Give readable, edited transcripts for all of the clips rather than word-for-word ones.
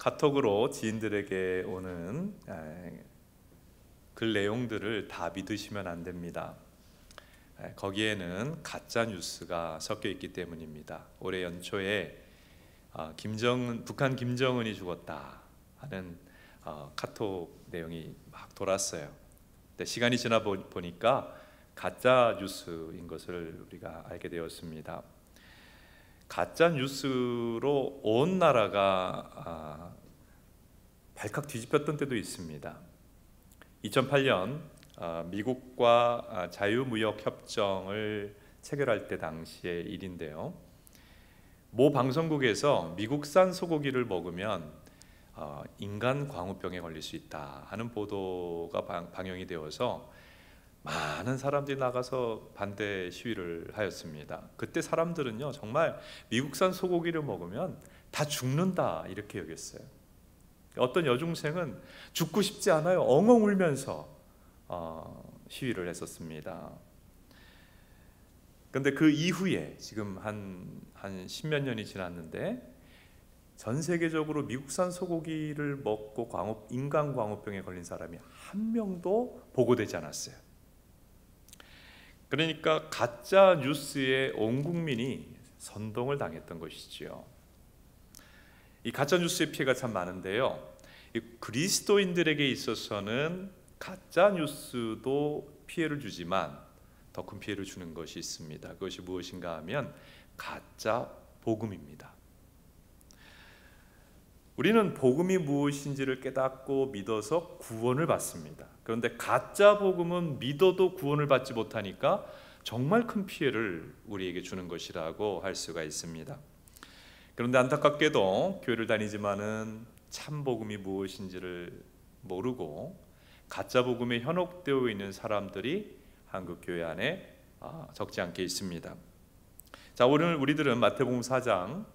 카톡으로 지인들에게 오는 글 내용들을 다 믿으시면 안 됩니다. 거기에는 가짜 뉴스가 섞여 있기 때문입니다. 올해 연초에 북한 김정은이 죽었다 하는 카톡 내용이 막 돌았어요. 근데 시간이 지나 보니까 가짜 뉴스인 것을 우리가 알게 되었습니다. 가짜 뉴스로 온 나라가 발칵 뒤집혔던 때도 있습니다. 2008년 미국과 자유무역 협정을 체결할 때 당시의 일인데요. 모 방송국에서 미국산 소고기를 먹으면 인간 광우병에 걸릴 수 있다 하는 보도가 방영이 되어서 많은 사람들이 나가서 반대 시위를 하였습니다. 그때 사람들은요, 정말 미국산 소고기를 먹으면 다 죽는다 이렇게 여겼어요. 어떤 여중생은 죽고 싶지 않아요, 엉엉 울면서 시위를 했었습니다. 그런데 그 이후에 지금 한 10몇 년이 지났는데 전 세계적으로 미국산 소고기를 먹고 인간 광우병에 걸린 사람이 한 명도 보고되지 않았어요. 그러니까 가짜 뉴스에 온 국민이 선동을 당했던 것이지요. 이 가짜 뉴스의 피해가 참 많은데요. 그리스도인들에게 있어서는 가짜 뉴스도 피해를 주지만 더 큰 피해를 주는 것이 있습니다. 그것이 무엇인가 하면 가짜 복음입니다. 우리는 복음이 무엇인지를 깨닫고 믿어서 구원을 받습니다. 그런데 가짜 복음은 믿어도 구원을 받지 못하니까 정말 큰 피해를 우리에게 주는 것이라고 할 수가 있습니다. 그런데 안타깝게도 교회를 다니지만은 참 복음이 무엇인지를 모르고 가짜 복음에 현혹되어 있는 사람들이 한국 교회 안에 적지 않게 있습니다. 자, 오늘 우리들은 마태복음 4장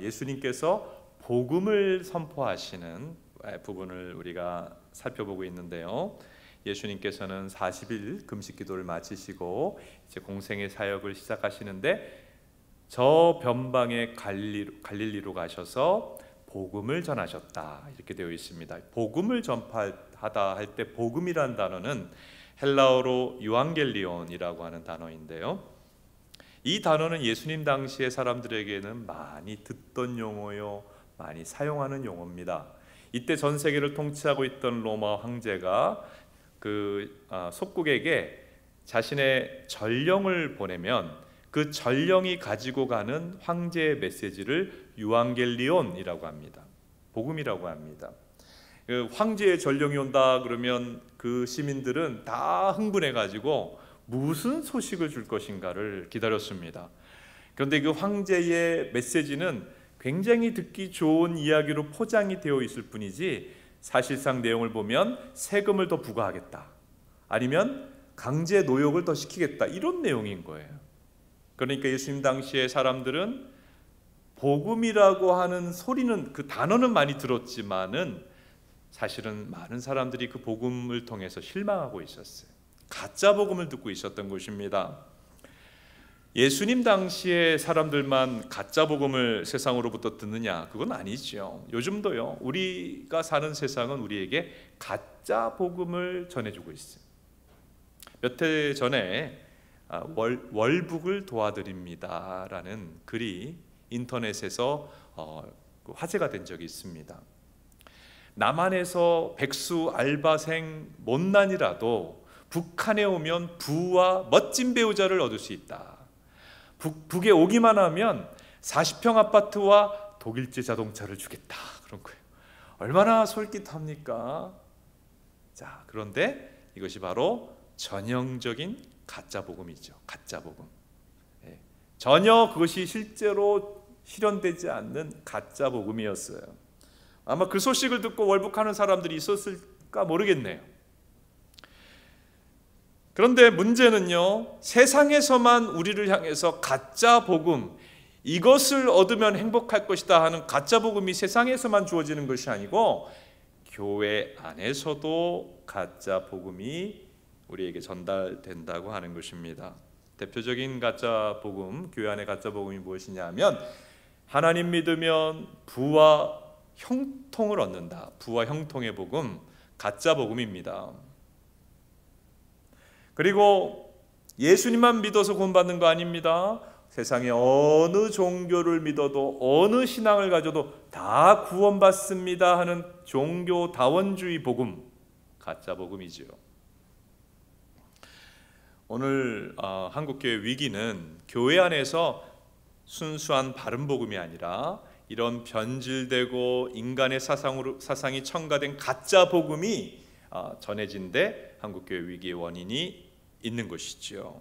예수님께서 복음을 선포하시는 부분을 우리가 살펴보고 있는데요. 예수님께서는 40일 금식 기도를 마치시고 이제 공생의 사역을 시작하시는데 저 변방의 갈릴리로 가셔서 복음을 전하셨다 이렇게 되어 있습니다. 복음을 전파하다 할 때 복음이란 단어는 헬라어로 유앙겔리온이라고 하는 단어인데요. 이 단어는 예수님 당시의 사람들에게는 많이 듣던 용어요, 많이 사용하는 용어입니다. 이때 전 세계를 통치하고 있던 로마 황제가 그 속국에게 자신의 전령을 보내면 그 전령이 가지고 가는 황제의 메시지를 유앙겔리온이라고 합니다. 복음이라고 합니다. 그 황제의 전령이 온다 그러면 그 시민들은 다 흥분해 가지고 무슨 소식을 줄 것인가를 기다렸습니다. 그런데 그 황제의 메시지는 굉장히 듣기 좋은 이야기로 포장이 되어 있을 뿐이지 사실상 내용을 보면 세금을 더 부과하겠다, 아니면 강제 노역을 더 시키겠다, 이런 내용인 거예요. 그러니까 예수님 당시의 사람들은 복음이라고 하는 소리는, 그 단어는 많이 들었지만은 사실은 많은 사람들이 그 복음을 통해서 실망하고 있었어요. 가짜 복음을 듣고 있었던 것입니다. 예수님 당시의 사람들만 가짜 복음을 세상으로부터 듣느냐? 그건 아니죠. 요즘도요, 우리가 사는 세상은 우리에게 가짜 복음을 전해주고 있어요. 몇 해 전에 월북을 도와드립니다라는 글이 인터넷에서 화제가 된 적이 있습니다. 남한에서 백수 알바생 못난이라도 북한에 오면 부와 멋진 배우자를 얻을 수 있다. 북에 오기만 하면 40평 아파트와 독일제 자동차를 주겠다, 그런 거예요. 얼마나 솔깃합니까? 자, 그런데 이것이 바로 전형적인 가짜 복음이죠. 가짜 복음. 전혀 그것이 실제로 실현되지 않는 가짜 복음이었어요. 아마 그 소식을 듣고 월북하는 사람들이 있었을까 모르겠네요. 그런데 문제는요, 세상에서만 우리를 향해서 가짜 복음, 이것을 얻으면 행복할 것이다 하는 가짜 복음이 세상에서만 주어지는 것이 아니고 교회 안에서도 가짜 복음이 우리에게 전달된다고 하는 것입니다. 대표적인 가짜 복음, 교회 안의 가짜 복음이 무엇이냐 하면 하나님 믿으면 부와 형통을 얻는다. 부와 형통의 복음, 가짜 복음입니다. 그리고 예수님만 믿어서 구원받는 거 아닙니다. 세상에 어느 종교를 믿어도 어느 신앙을 가져도 다 구원받습니다 하는 종교다원주의 복음, 가짜 복음이지요. 오늘 한국교회 위기는 교회 안에서 순수한 바른 복음이 아니라 이런 변질되고 인간의 사상이 첨가된 가짜 복음이 전해진 데 한국교회 위기의 원인이 있는 것이죠.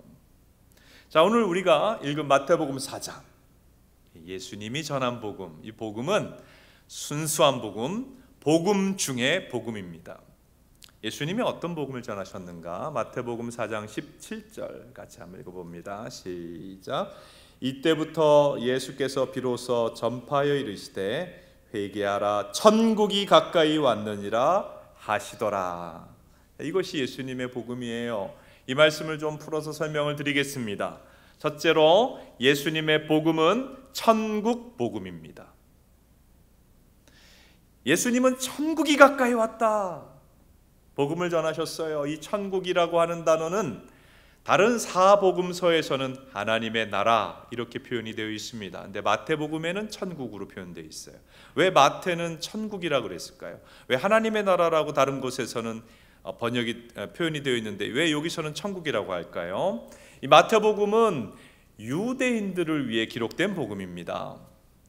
자, 오늘 우리가 읽은 마태복음 4장, 예수님이 전한 복음, 이 복음은 순수한 복음, 복음 중에 복음입니다. 예수님이 어떤 복음을 전하셨는가? 마태복음 4장 17절 같이 한번 읽어봅니다. 시작. 이때부터 예수께서 비로소 전파하여 이르시되 회개하라, 천국이 가까이 왔느니라 하시더라. 이것이 예수님의 복음이에요. 이 말씀을 좀 풀어서 설명을 드리겠습니다. 첫째로 예수님의 복음은 천국 복음입니다. 예수님은 천국이 가까이 왔다, 복음을 전하셨어요. 이 천국이라고 하는 단어는 다른 사복음서에서는 하나님의 나라 이렇게 표현이 되어 있습니다. 근데 마태복음에는 천국으로 표현되어 있어요. 왜 마태는 천국이라고 그랬을까요? 왜 하나님의 나라라고 다른 곳에서는 표현이 되어 있는데 왜 여기서는 천국이라고 할까요? 이 마태복음은 유대인들을 위해 기록된 복음입니다.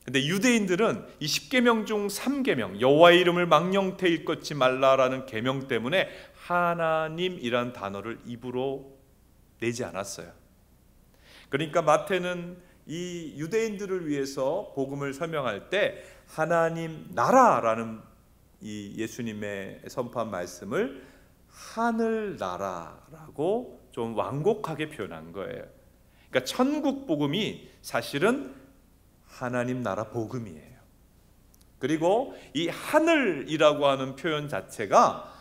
근데 유대인들은 이 10계명 중 3계명, 여호와의 이름을 망령되이 일컫지 말라라는 계명 때문에 하나님이란 단어를 입으로 내지 않았어요. 그러니까 마태는 이 유대인들을 위해서 복음을 설명할 때 하나님 나라라는 이 예수님의 선포한 말씀을 하늘 나라라고 좀 완곡하게 표현한 거예요. 그러니까 천국 복음이 사실은 하나님 나라 복음이에요. 그리고 이 하늘이라고 하는 표현 자체가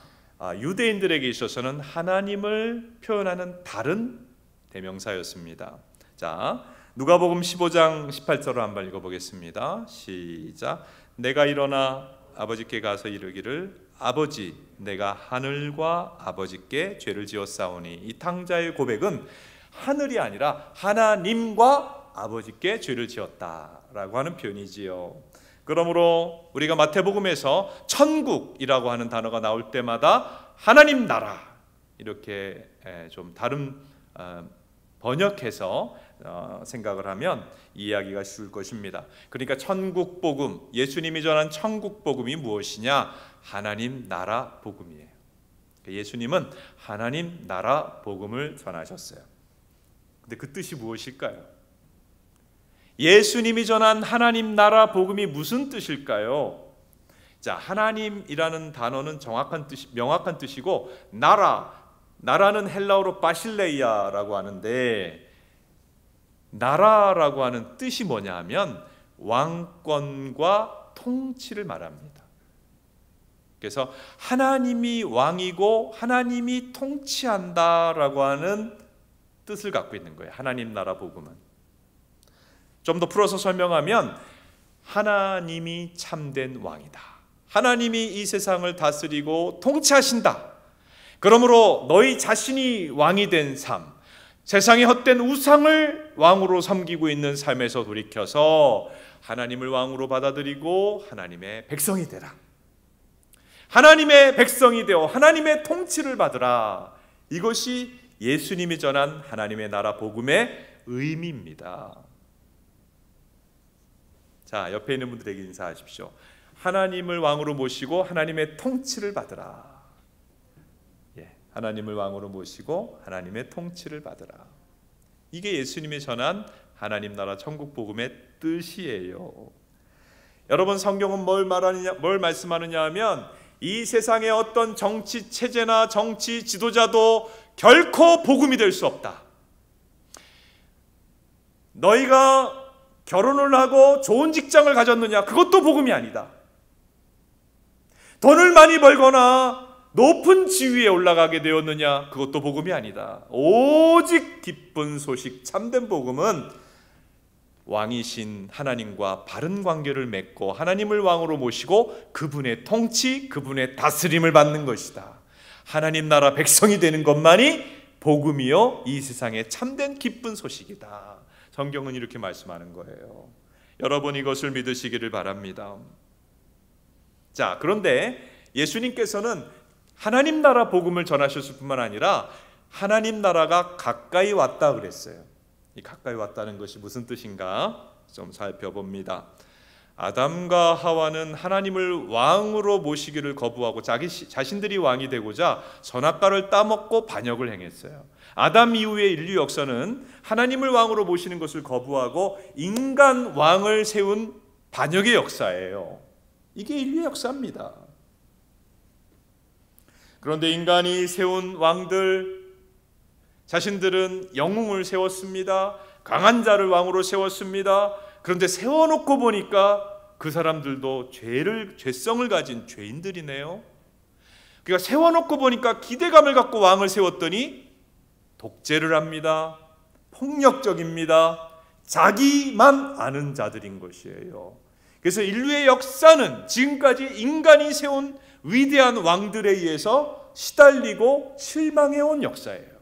유대인들에게 있어서는 하나님을 표현하는 다른 대명사였습니다. 자, 누가복음 15장 18절을 한번 읽어보겠습니다. 시작. 내가 일어나 아버지께 가서 이르기를 아버지, 내가 하늘과 아버지께 죄를 지었사오니. 이 탕자의 고백은 하늘이 아니라 하나님과 아버지께 죄를 지었다라고 하는 표현이지요. 그러므로 우리가 마태복음에서 천국이라고 하는 단어가 나올 때마다 하나님 나라 이렇게 좀 다른 번역해서 생각을 하면 이해하기가 쉬울 것입니다. 그러니까 천국 복음, 예수님이 전한 천국 복음이 무엇이냐? 하나님 나라 복음이에요. 예수님은 하나님 나라 복음을 전하셨어요. 근데 그 뜻이 무엇일까요? 예수님이 전한 하나님 나라 복음이 무슨 뜻일까요? 자, 하나님이라는 단어는 명확한 뜻이고 나라는 헬라어로 바실레이아라고 하는데 나라라고 하는 뜻이 뭐냐 하면 왕권과 통치를 말합니다. 그래서 하나님이 왕이고 하나님이 통치한다라고 하는 뜻을 갖고 있는 거예요. 하나님 나라 복음은. 좀 더 풀어서 설명하면 하나님이 참된 왕이다. 하나님이 이 세상을 다스리고 통치하신다. 그러므로 너희 자신이 왕이 된 삶, 세상의 헛된 우상을 왕으로 섬기고 있는 삶에서 돌이켜서 하나님을 왕으로 받아들이고 하나님의 백성이 되라. 하나님의 백성이 되어 하나님의 통치를 받으라. 이것이 예수님이 전한 하나님의 나라 복음의 의미입니다. 자, 옆에 있는 분들에게 인사하십시오. 하나님을 왕으로 모시고 하나님의 통치를 받으라. 하나님을 왕으로 모시고 하나님의 통치를 받으라. 이게 예수님이 전한 하나님 나라 천국 복음의 뜻이에요. 여러분, 성경은 뭘 말씀하느냐 하면 이 세상의 어떤 정치 체제나 정치 지도자도 결코 복음이 될 수 없다. 너희가 결혼을 하고 좋은 직장을 가졌느냐? 그것도 복음이 아니다. 돈을 많이 벌거나 높은 지위에 올라가게 되었느냐? 그것도 복음이 아니다. 오직 기쁜 소식, 참된 복음은 왕이신 하나님과 바른 관계를 맺고 하나님을 왕으로 모시고 그분의 통치, 그분의 다스림을 받는 것이다. 하나님 나라 백성이 되는 것만이 복음이요 이 세상의 참된 기쁜 소식이다. 성경은 이렇게 말씀하는 거예요. 여러분 이것을 믿으시기를 바랍니다. 자, 그런데 예수님께서는 하나님 나라 복음을 전하셨을 뿐만 아니라 하나님 나라가 가까이 왔다 그랬어요. 이 가까이 왔다는 것이 무슨 뜻인가 좀 살펴봅니다. 아담과 하와는 하나님을 왕으로 모시기를 거부하고 자신들이 왕이 되고자 선악과를 따먹고 반역을 행했어요. 아담 이후의 인류 역사는 하나님을 왕으로 모시는 것을 거부하고 인간 왕을 세운 반역의 역사예요. 이게 인류의 역사입니다. 그런데 인간이 세운 왕들, 자신들은 영웅을 세웠습니다. 강한 자를 왕으로 세웠습니다. 그런데 세워놓고 보니까 그 사람들도 죄성을 가진 죄인들이네요. 그러니까 세워놓고 보니까 기대감을 갖고 왕을 세웠더니 독재를 합니다. 폭력적입니다. 자기만 아는 자들인 것이에요. 그래서 인류의 역사는 지금까지 인간이 세운 위대한 왕들에 의해서 시달리고 실망해온 역사예요.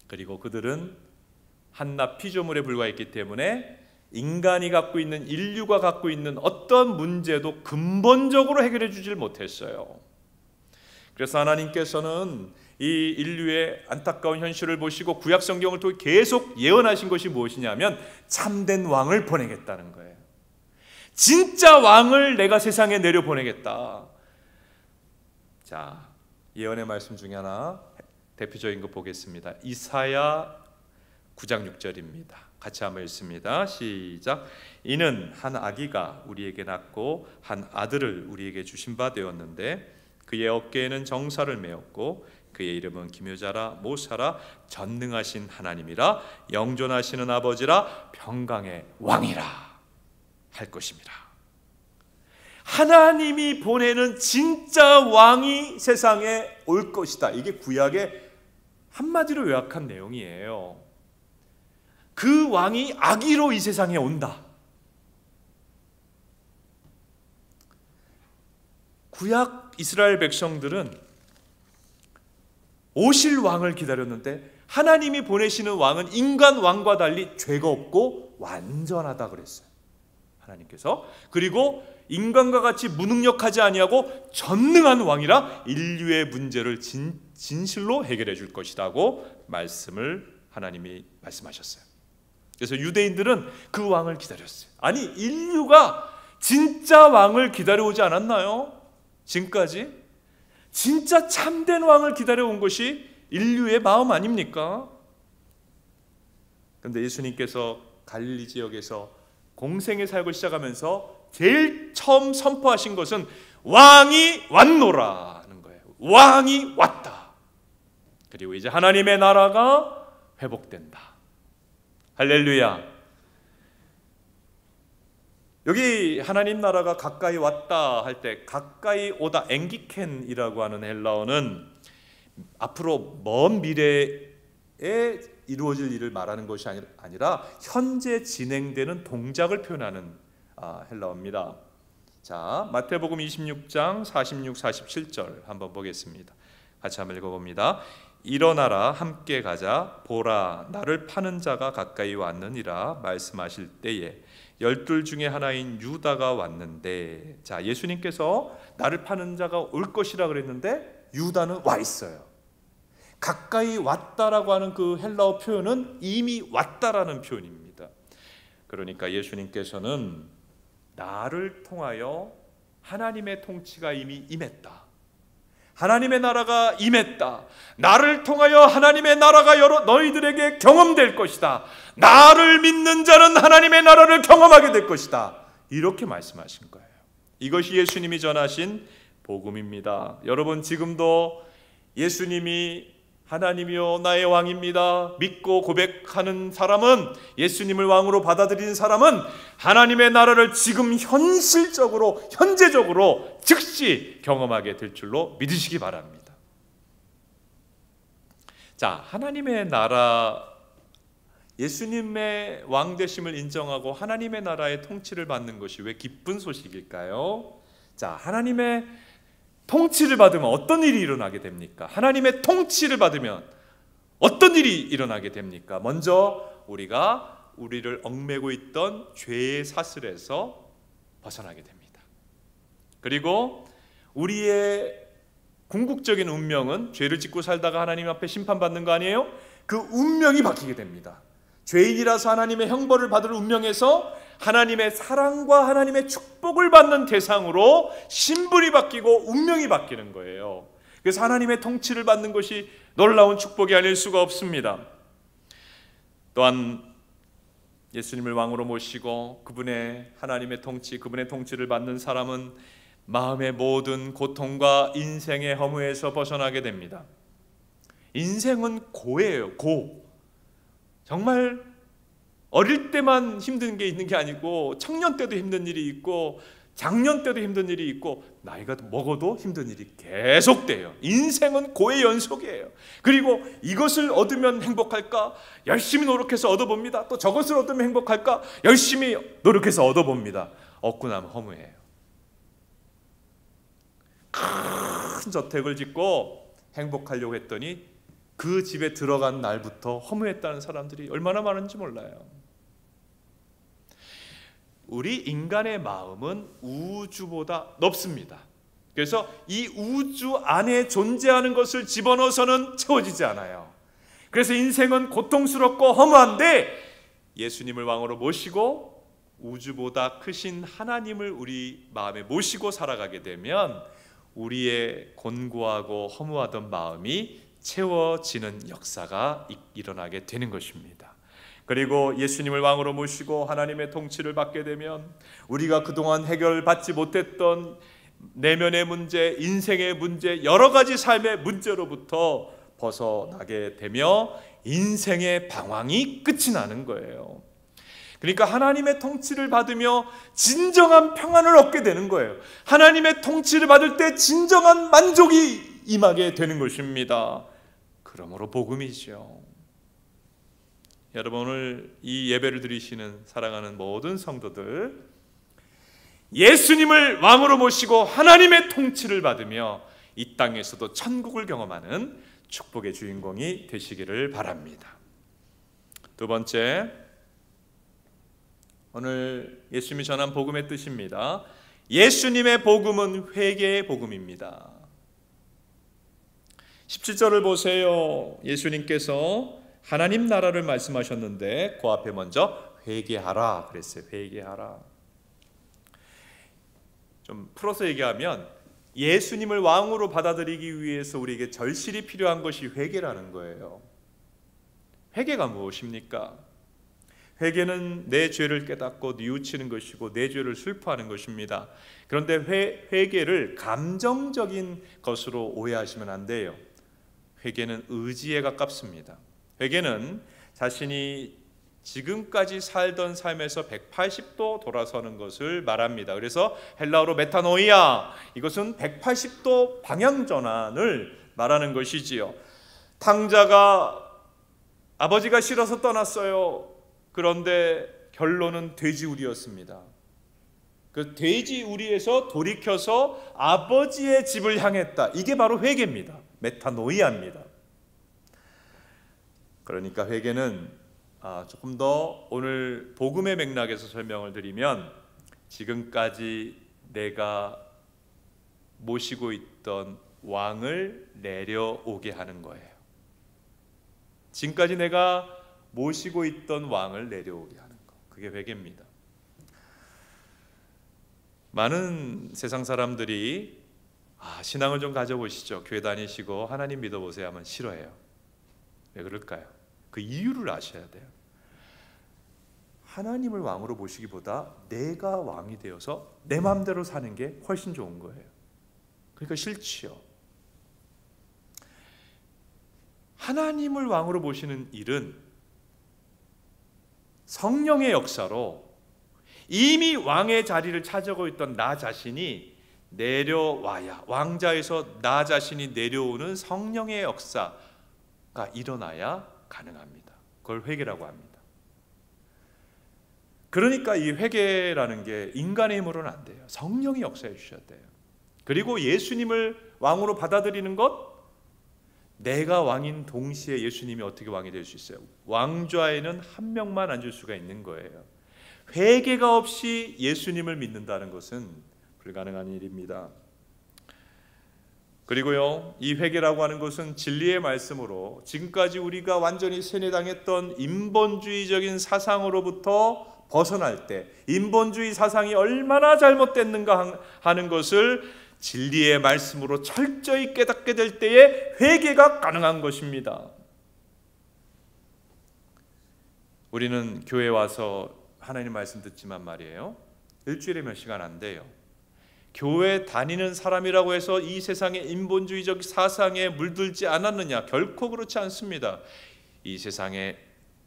그리고 그들은 한낱 피조물에 불과했기 때문에 인간이 갖고 있는, 인류가 갖고 있는 어떤 문제도 근본적으로 해결해 주질 못했어요. 그래서 하나님께서는 이 인류의 안타까운 현실을 보시고 구약 성경을 통해 계속 예언하신 것이 무엇이냐면 참된 왕을 보내겠다는 거예요. 진짜 왕을 내가 세상에 내려보내겠다. 자, 예언의 말씀 중에 하나 대표적인 거 보겠습니다. 이사야 9장 6절입니다. 같이 한번 읽습니다. 시작. 이는 한 아기가 우리에게 낳고 한 아들을 우리에게 주신 바 되었는데 그의 어깨에는 정사를 메었고 그의 이름은 기묘자라 모사라 전능하신 하나님이라 영존하시는 아버지라 평강의 왕이라 할 것입니다. 하나님이 보내는 진짜 왕이 세상에 올 것이다. 이게 구약의 한마디로 요약한 내용이에요. 그 왕이 아기로 이 세상에 온다. 구약 이스라엘 백성들은 오실 왕을 기다렸는데 하나님이 보내시는 왕은 인간 왕과 달리 죄가 없고 완전하다 그랬어요. 하나님께서. 그리고 인간과 같이 무능력하지 아니하고 전능한 왕이라 인류의 문제를 진실로 해결해 줄 것이라고 말씀을 하나님이 말씀하셨어요. 그래서 유대인들은 그 왕을 기다렸어요. 아니, 인류가 진짜 왕을 기다려오지 않았나요? 지금까지 진짜 참된 왕을 기다려온 것이 인류의 마음 아닙니까? 그런데 예수님께서 갈릴리 지역에서 공생의 사역을 시작하면서 제일 처음 선포하신 것은 왕이 왔노라 하는 거예요. 왕이 왔다. 그리고 이제 하나님의 나라가 회복된다. 할렐루야. 여기 하나님 나라가 가까이 왔다 할 때 가까이 오다 엥기켄이라고 하는 헬라어는 앞으로 먼 미래에 이루어질 일을 말하는 것이 아니라 현재 진행되는 동작을 표현하는 헬라어입니다. 자, 마태복음 26장 46, 47절 한번 보겠습니다. 같이 한번 읽어봅니다. 일어나라 함께 가자 보라 나를 파는 자가 가까이 왔느니라 말씀하실 때에 12 중에 하나인 유다가 왔는데, 자, 예수님께서 나를 파는 자가 올 것이라 그랬는데 유다는 와 있어요. 가까이 왔다라고 하는 그 헬라어 표현은 이미 왔다라는 표현입니다. 그러니까 예수님께서는 나를 통하여 하나님의 통치가 이미 임했다. 하나님의 나라가 임했다. 나를 통하여 하나님의 나라가 너희들에게 경험될 것이다. 나를 믿는 자는 하나님의 나라를 경험하게 될 것이다. 이렇게 말씀하신 거예요. 이것이 예수님이 전하신 복음입니다. 여러분, 지금도 예수님이 하나님이요 나의 왕입니다 믿고 고백하는 사람은, 예수님을 왕으로 받아들이는 사람은 하나님의 나라를 지금 현실적으로, 현재적으로 즉시 경험하게 될 줄로 믿으시기 바랍니다. 자, 하나님의 나라, 예수님의 왕되심을 인정하고 하나님의 나라의 통치를 받는 것이 왜 기쁜 소식일까요? 자, 하나님의 통치를 받으면 어떤 일이 일어나게 됩니까? 하나님의 통치를 받으면 어떤 일이 일어나게 됩니까? 먼저 우리가 우리를 얽매고 있던 죄의 사슬에서 벗어나게 됩니다. 그리고 우리의 궁극적인 운명은 죄를 짓고 살다가 하나님 앞에 심판받는 거 아니에요? 그 운명이 바뀌게 됩니다. 죄인이라서 하나님의 형벌을 받을 운명에서 하나님의 사랑과 하나님의 축복을 받는 대상으로 신분이 바뀌고 운명이 바뀌는 거예요. 그래서 하나님의 통치를 받는 것이 놀라운 축복이 아닐 수가 없습니다. 또한 예수님을 왕으로 모시고 그분의 하나님의 통치, 그분의 통치를 받는 사람은 마음의 모든 고통과 인생의 허무에서 벗어나게 됩니다. 인생은 고예요. 고. 정말 어릴 때만 힘든 게 있는 게 아니고 청년 때도 힘든 일이 있고 장년 때도 힘든 일이 있고 나이가 먹어도 힘든 일이 계속돼요. 인생은 고의 연속이에요. 그리고 이것을 얻으면 행복할까? 열심히 노력해서 얻어봅니다. 또 저것을 얻으면 행복할까? 열심히 노력해서 얻어봅니다. 얻고 나면 허무해요. 큰 저택을 짓고 행복하려고 했더니 그 집에 들어간 날부터 허무했다는 사람들이 얼마나 많은지 몰라요. 우리 인간의 마음은 우주보다 높습니다. 그래서 이 우주 안에 존재하는 것을 집어넣어서는 채워지지 않아요. 그래서 인생은 고통스럽고 허무한데 예수님을 왕으로 모시고 우주보다 크신 하나님을 우리 마음에 모시고 살아가게 되면 우리의 곤고하고 허무하던 마음이 채워지는 역사가 일어나게 되는 것입니다. 그리고 예수님을 왕으로 모시고 하나님의 통치를 받게 되면 우리가 그동안 해결받지 못했던 내면의 문제, 인생의 문제, 여러 가지 삶의 문제로부터 벗어나게 되며 인생의 방황이 끝이 나는 거예요. 그러니까 하나님의 통치를 받으며 진정한 평안을 얻게 되는 거예요. 하나님의 통치를 받을 때 진정한 만족이 임하게 되는 것입니다. 그러므로 복음이죠. 여러분, 오늘 이 예배를 드리시는 사랑하는 모든 성도들, 예수님을 왕으로 모시고 하나님의 통치를 받으며 이 땅에서도 천국을 경험하는 축복의 주인공이 되시기를 바랍니다. 두 번째, 오늘 예수님이 전한 복음의 뜻입니다. 예수님의 복음은 회개의 복음입니다. 17절을 보세요. 예수님께서 하나님 나라를 말씀하셨는데 그 앞에 먼저 회개하라 그랬어요. 회개하라. 좀 풀어서 얘기하면 예수님을 왕으로 받아들이기 위해서 우리에게 절실히 필요한 것이 회개라는 거예요. 회개가 무엇입니까? 회개는 내 죄를 깨닫고 뉘우치는 것이고 내 죄를 슬퍼하는 것입니다. 그런데 회개를 감정적인 것으로 오해하시면 안 돼요. 회개는 의지에 가깝습니다. 회개는 자신이 지금까지 살던 삶에서 180도 돌아서는 것을 말합니다. 그래서 헬라어로 메타노이아, 이것은 180도 방향 전환을 말하는 것이지요. 탕자가 아버지가 싫어서 떠났어요. 그런데 결론은 돼지우리였습니다. 그 돼지우리에서 돌이켜서 아버지의 집을 향했다. 이게 바로 회개입니다. 메타노이아입니다. 그러니까 회개는 조금 더 오늘 복음의 맥락에서 설명을 드리면 지금까지 내가 모시고 있던 왕을 내려오게 하는 거예요. 지금까지 내가 모시고 있던 왕을 내려오게 하는 거, 그게 회개입니다. 많은 세상 사람들이 신앙을 좀 가져보시죠. 교회 다니시고 하나님 믿어보세요 하면 싫어해요. 왜 그럴까요? 그 이유를 아셔야 돼요. 하나님을 왕으로 모시기보다 내가 왕이 되어서 내 마음대로 사는 게 훨씬 좋은 거예요. 그러니까 싫지요. 하나님을 왕으로 모시는 일은 성령의 역사로 이미 왕의 자리를 차지하고 있던 나 자신이 내려와야, 왕자에서 나 자신이 내려오는 성령의 역사가 일어나야 가능합니다. 그걸 회개라고 합니다. 그러니까 이 회개라는 게 인간의 힘으로는 안 돼요. 성령이 역사해 주셔야 돼요. 그리고 예수님을 왕으로 받아들이는 것, 내가 왕인 동시에 예수님이 어떻게 왕이 될 수 있어요? 왕좌에는 한 명만 앉을 수가 있는 거예요. 회개가 없이 예수님을 믿는다는 것은 불가능한 일입니다. 그리고요, 이 회개라고 하는 것은 진리의 말씀으로 지금까지 우리가 완전히 세뇌당했던 인본주의적인 사상으로부터 벗어날 때, 인본주의 사상이 얼마나 잘못됐는가 하는 것을 진리의 말씀으로 철저히 깨닫게 될 때에 회개가 가능한 것입니다. 우리는 교회에 와서 하나님 말씀 듣지만 말이에요, 일주일에 몇 시간 안 돼요. 교회 다니는 사람이라고 해서 이 세상의 인본주의적 사상에 물들지 않았느냐? 결코 그렇지 않습니다. 이 세상에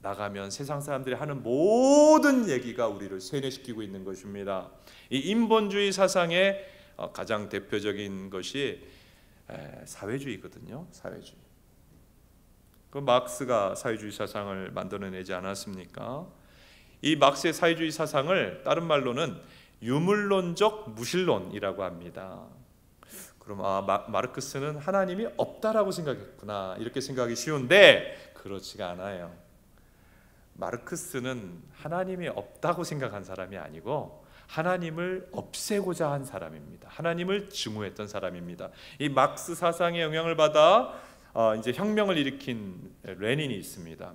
나가면 세상 사람들이 하는 모든 얘기가 우리를 세뇌시키고 있는 것입니다. 이 인본주의 사상의 가장 대표적인 것이 사회주의거든요. 사회주의. 그 마크스가 사회주의 사상을 만들어내지 않았습니까? 이 마크스의 사회주의 사상을 다른 말로는 유물론적 무신론이라고 합니다. 그럼 마르크스는 하나님이 없다라고 생각했구나, 이렇게 생각하기 쉬운데 그렇지가 않아요. 마르크스는 하나님이 없다고 생각한 사람이 아니고 하나님을 없애고자 한 사람입니다. 하나님을 증오했던 사람입니다. 이 마크스 사상의 영향을 받아 이제 혁명을 일으킨 레닌이 있습니다.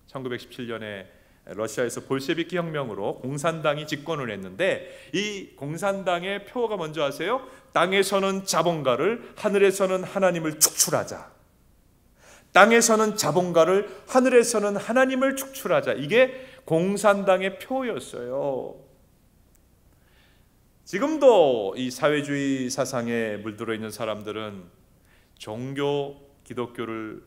1917년에 러시아에서 볼셰비키 혁명으로 공산당이 집권을 했는데, 이 공산당의 표어가 뭔지 아세요? 땅에서는 자본가를, 하늘에서는 하나님을 축출하자. 땅에서는 자본가를, 하늘에서는 하나님을 축출하자. 이게 공산당의 표어였어요. 지금도 이 사회주의 사상에 물들어 있는 사람들은 종교 기독교를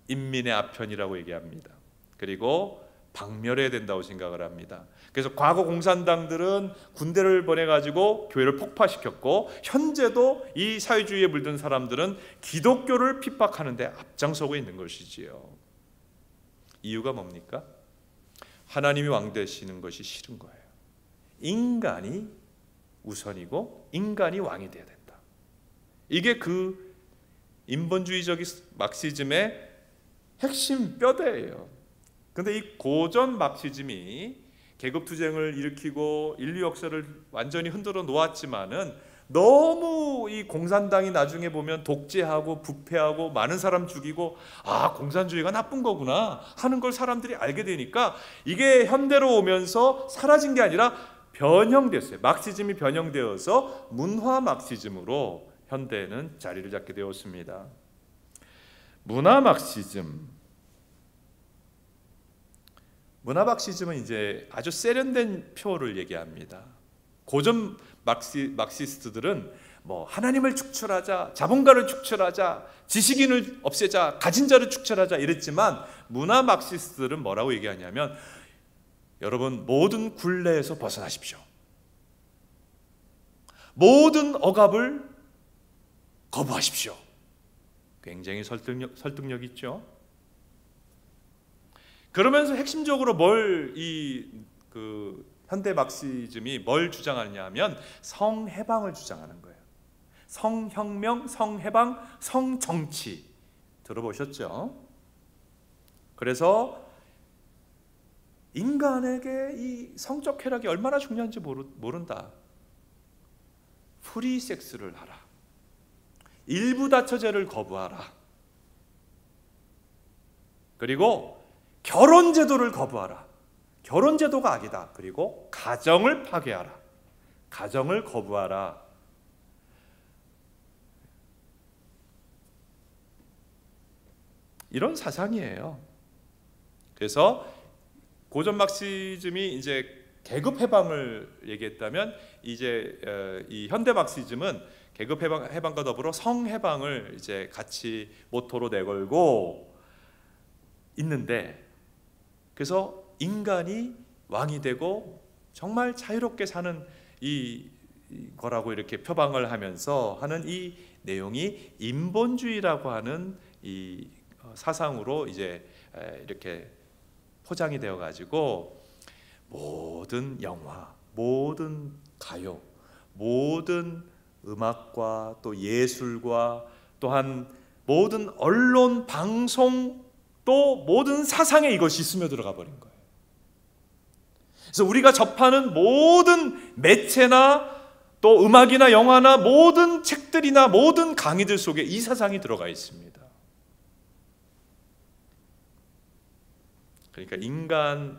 인민의 아편이라고 얘기합니다. 그리고 박멸해야 된다고 생각을 합니다. 그래서 과거 공산당들은 군대를 보내가지고 교회를 폭파시켰고, 현재도 이 사회주의에 물든 사람들은 기독교를 핍박하는 데 앞장서고 있는 것이지요. 이유가 뭡니까? 하나님이 왕 되시는 것이 싫은 거예요. 인간이 우선이고 인간이 왕이 돼야 된다. 이게 그 인본주의적인 막시즘의 핵심 뼈대예요. 그런데 이 고전 막시즘이 계급투쟁을 일으키고 인류 역사를 완전히 흔들어 놓았지만은, 너무 이 공산당이 나중에 보면 독재하고 부패하고 많은 사람 죽이고, 공산주의가 나쁜 거구나 하는 걸 사람들이 알게 되니까 이게 현대로 오면서 사라진 게 아니라 변형됐어요. 막시즘이 변형되어서 문화 막시즘으로 현대에는 자리를 잡게 되었습니다. 문화 막시즘. 문화 막시즘은 이제 아주 세련된 표어를 얘기합니다. 고전 막시스트들은 뭐 하나님을 축출하자, 자본가를 축출하자, 지식인을 없애자, 가진 자를 축출하자 이랬지만, 문화 막시스트들은 뭐라고 얘기하냐면, 여러분 모든 굴레에서 벗어나십시오. 모든 억압을 거부하십시오. 굉장히 설득력 있죠. 그러면서 핵심적으로 현대 막시즘이 뭘 주장하느냐 하면 성해방을 주장하는 거예요. 성혁명, 성해방, 성정치 들어보셨죠? 그래서 인간에게 이 성적 쾌락이 얼마나 중요한지 모른다. 프리섹스를 하라. 일부 다처제를 거부하라. 그리고 결혼제도를 거부하라. 결혼제도가 악이다. 그리고 가정을 파괴하라. 가정을 거부하라. 이런 사상이에요. 그래서 고전 막시즘이 이제 계급 해방을 얘기했다면, 이제 이 현대 막시즘은 계급 해방과 더불어 성 해방을 이제 같이 모토로 내걸고 있는데, 그래서 인간이 왕이 되고 정말 자유롭게 사는 거라고 이렇게 표방을 하면서 하는 이 내용이 인본주의라고 하는 이 사상으로 이제 이렇게 포장이 되어 가지고 모든 영화, 모든 가요, 모든 음악과 또 예술과 또한 모든 언론, 방송, 또 모든 사상에 이것이 스며들어가 버린 거예요. 그래서 우리가 접하는 모든 매체나 또 음악이나 영화나 모든 책들이나 모든 강의들 속에 이 사상이 들어가 있습니다. 그러니까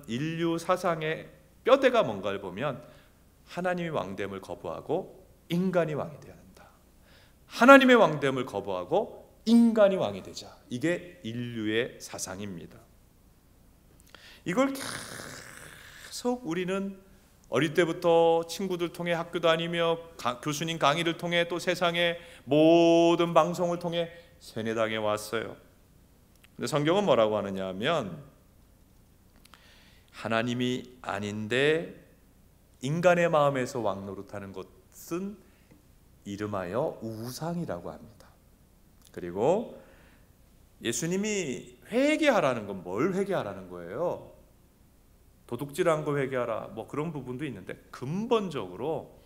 인류 사상의 뼈대가 뭔가를 보면 하나님의 왕됨을 거부하고 인간이 왕이 되어야 한다. 하나님의 왕됨을 거부하고 인간이 왕이 되자. 이게 인류의 사상입니다. 이걸 계속 우리는 어릴 때부터 친구들 통해 학교 다니며 교수님 강의를 통해 또 세상의 모든 방송을 통해 세뇌당해 왔어요. 근데 성경은 뭐라고 하느냐 하면 하나님이 아닌데 인간의 마음에서 왕노릇하는 것은 이름하여 우상이라고 합니다. 그리고 예수님이 회개하라는 건 뭘 회개하라는 거예요? 도둑질한 거 회개하라 뭐 그런 부분도 있는데 근본적으로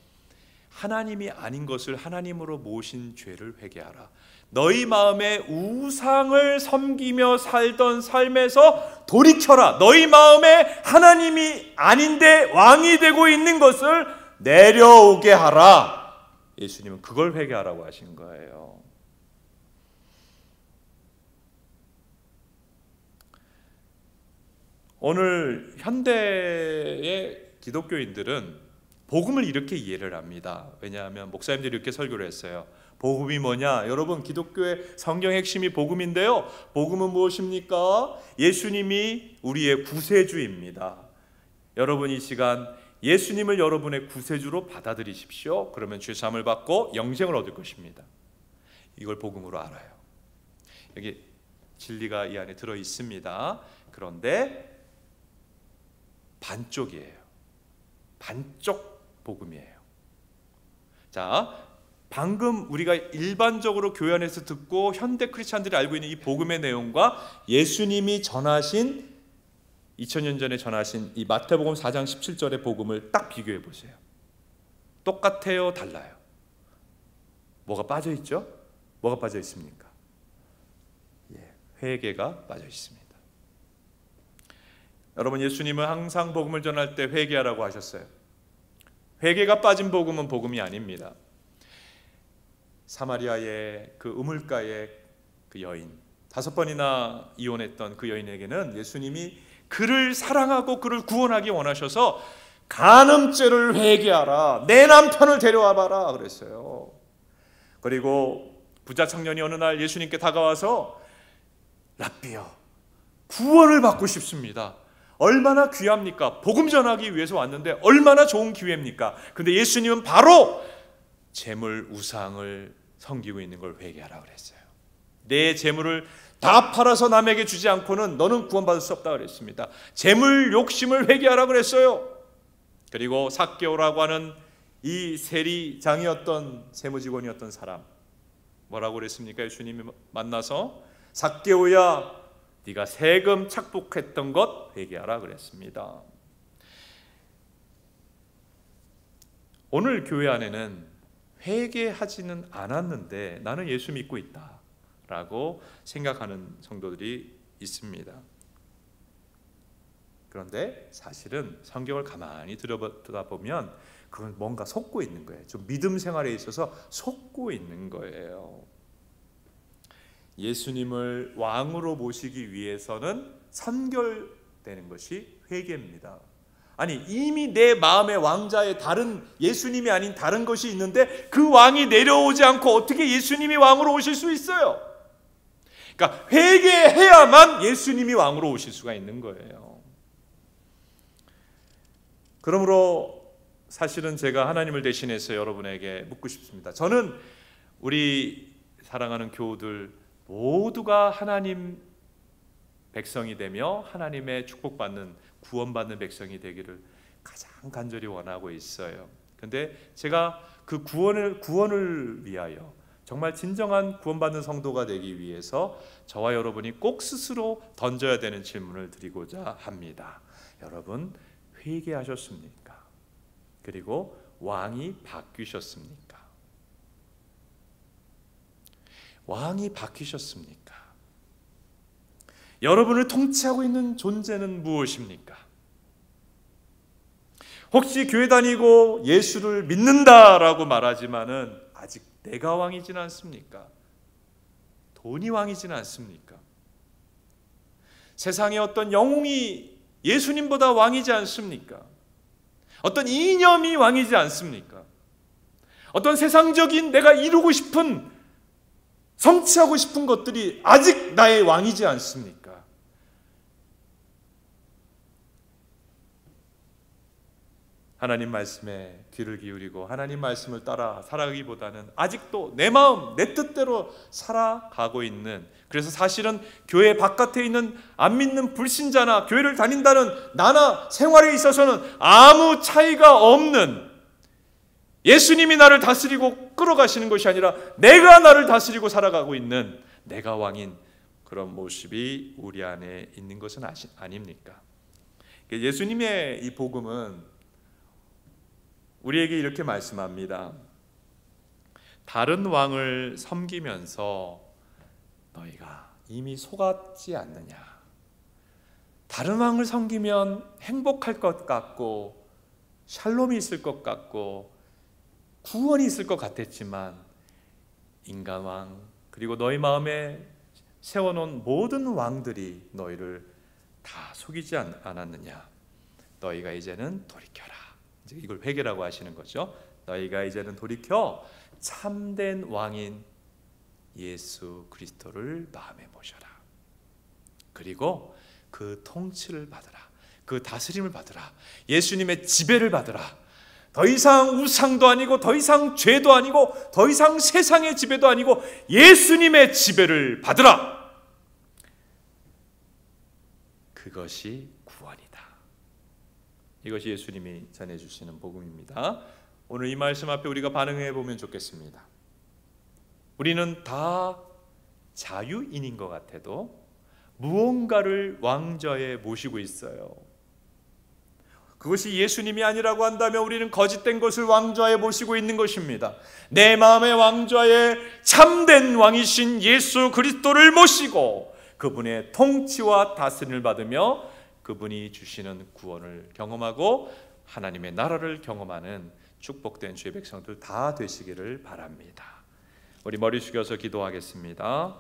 하나님이 아닌 것을 하나님으로 모신 죄를 회개하라. 너희 마음에 우상을 섬기며 살던 삶에서 돌이켜라. 너희 마음에 하나님이 아닌데 왕이 되고 있는 것을 내려오게 하라. 예수님은 그걸 회개하라고 하신 거예요. 오늘 현대의 기독교인들은 복음을 이렇게 이해를 합니다. 왜냐하면 목사님들이 이렇게 설교를 했어요. 복음이 뭐냐? 여러분, 기독교의 성경 핵심이 복음인데요. 복음은 무엇입니까? 예수님이 우리의 구세주입니다. 여러분 이 시간 예수님을 여러분의 구세주로 받아들이십시오. 그러면 죄사함을 받고 영생을 얻을 것입니다. 이걸 복음으로 알아요. 여기 진리가 이 안에 들어 있습니다. 그런데 반쪽이에요. 반쪽 복음이에요. 자, 방금 우리가 일반적으로 교회 안에서 듣고 현대 크리스찬들이 알고 있는 이 복음의 내용과 예수님이 전하신 2000년 전에 전하신 이 마태복음 4장 17절의 복음을 딱 비교해 보세요. 똑같아요? 달라요? 뭐가 빠져 있죠? 뭐가 빠져 있습니까? 회개가 빠져 있습니다. 여러분, 예수님은 항상 복음을 전할 때 회개하라고 하셨어요. 회개가 빠진 복음은 복음이 아닙니다. 사마리아의 그 우물가의 그 여인, 5번이나 이혼했던 그 여인에게는 예수님이 그를 사랑하고 그를 구원하기 원하셔서 간음죄를 회개하라, 내 남편을 데려와 봐라 그랬어요. 그리고 부자 청년이 어느 날 예수님께 다가와서 랍비여, 구원을 받고 싶습니다. 얼마나 귀합니까? 복음 전하기 위해서 왔는데 얼마나 좋은 기회입니까? 근데 예수님은 바로 재물 우상을 섬기고 있는 걸 회개하라 그랬어요. 내 재물을 다 팔아서 남에게 주지 않고는 너는 구원받을 수 없다 그랬습니다. 재물 욕심을 회개하라 그랬어요. 그리고 삭개오라고 하는 이 세리장이었던 세무직원이었던 사람, 뭐라고 그랬습니까? 예수님이 만나서 삭개오야, 네가 세금 착복했던 것 회개하라 그랬습니다. 오늘 교회 안에는 회개하지는 않았는데 나는 예수 믿고 있다라고 생각하는 성도들이 있습니다. 그런데 사실은 성경을 가만히 들여다보면 그건 뭔가 속고 있는 거예요. 좀 믿음 생활에 있어서 속고 있는 거예요. 예수님을 왕으로 모시기 위해서는 선결되는 것이 회개입니다. 아니, 이미 내 마음의 왕자에 다른 예수님이 아닌 다른 것이 있는데 그 왕이 내려오지 않고 어떻게 예수님이 왕으로 오실 수 있어요? 그러니까 회개해야만 예수님이 왕으로 오실 수가 있는 거예요. 그러므로 사실은 제가 하나님을 대신해서 여러분에게 묻고 싶습니다. 저는 우리 사랑하는 교우들 모두가 하나님 백성이 되며 하나님의 축복받는 구원받는 백성이 되기를 가장 간절히 원하고 있어요. 근데 제가 그 구원을 위하여 정말 진정한 구원받는 성도가 되기 위해서 저와 여러분이 꼭 스스로 던져야 되는 질문을 드리고자 합니다. 여러분, 회개하셨습니까? 그리고 왕이 바뀌셨습니까? 왕이 바뀌셨습니까? 여러분을 통치하고 있는 존재는 무엇입니까? 혹시 교회 다니고 예수를 믿는다라고 말하지만은 아직 내가 왕이진 않습니까? 돈이 왕이진 않습니까? 세상에 어떤 영웅이 예수님보다 왕이지 않습니까? 어떤 이념이 왕이지 않습니까? 어떤 세상적인 내가 이루고 싶은, 성취하고 싶은 것들이 아직 나의 왕이지 않습니까? 하나님 말씀에 귀를 기울이고 하나님 말씀을 따라 살아가기보다는 아직도 내 마음, 내 뜻대로 살아가고 있는, 그래서 사실은 교회 바깥에 있는 안 믿는 불신자나 교회를 다닌다는 나나 생활에 있어서는 아무 차이가 없는, 예수님이 나를 다스리고 끌어가시는 것이 아니라 내가 나를 다스리고 살아가고 있는 내가 왕인 그런 모습이 우리 안에 있는 것은 아닙니까? 예수님의 이 복음은 우리에게 이렇게 말씀합니다. 다른 왕을 섬기면서 너희가 이미 속았지 않느냐? 다른 왕을 섬기면 행복할 것 같고 샬롬이 있을 것 같고 구원이 있을 것 같았지만 인간왕 그리고 너희 마음에 세워놓은 모든 왕들이 너희를 다 속이지 않았느냐? 너희가 이제는 돌이켜라. 이걸 회개라고 하시는 거죠. 너희가 이제는 돌이켜 참된 왕인 예수 그리스도를 마음에 모셔라. 그리고 그 통치를 받으라. 그 다스림을 받으라. 예수님의 지배를 받으라. 더 이상 우상도 아니고 더 이상 죄도 아니고 더 이상 세상의 지배도 아니고 예수님의 지배를 받으라. 그것이 구원이다. 이것이 예수님이 전해주시는 복음입니다. 오늘 이 말씀 앞에 우리가 반응해 보면 좋겠습니다. 우리는 다 자유인인 것 같아도 무언가를 왕좌에 모시고 있어요. 그것이 예수님이 아니라고 한다면 우리는 거짓된 것을 왕좌에 모시고 있는 것입니다. 내 마음의 왕좌에 참된 왕이신 예수 그리스도를 모시고 그분의 통치와 다스림을 받으며 그분이 주시는 구원을 경험하고 하나님의 나라를 경험하는 축복된 주의 백성들 다 되시기를 바랍니다. 우리 머리 숙여서 기도하겠습니다.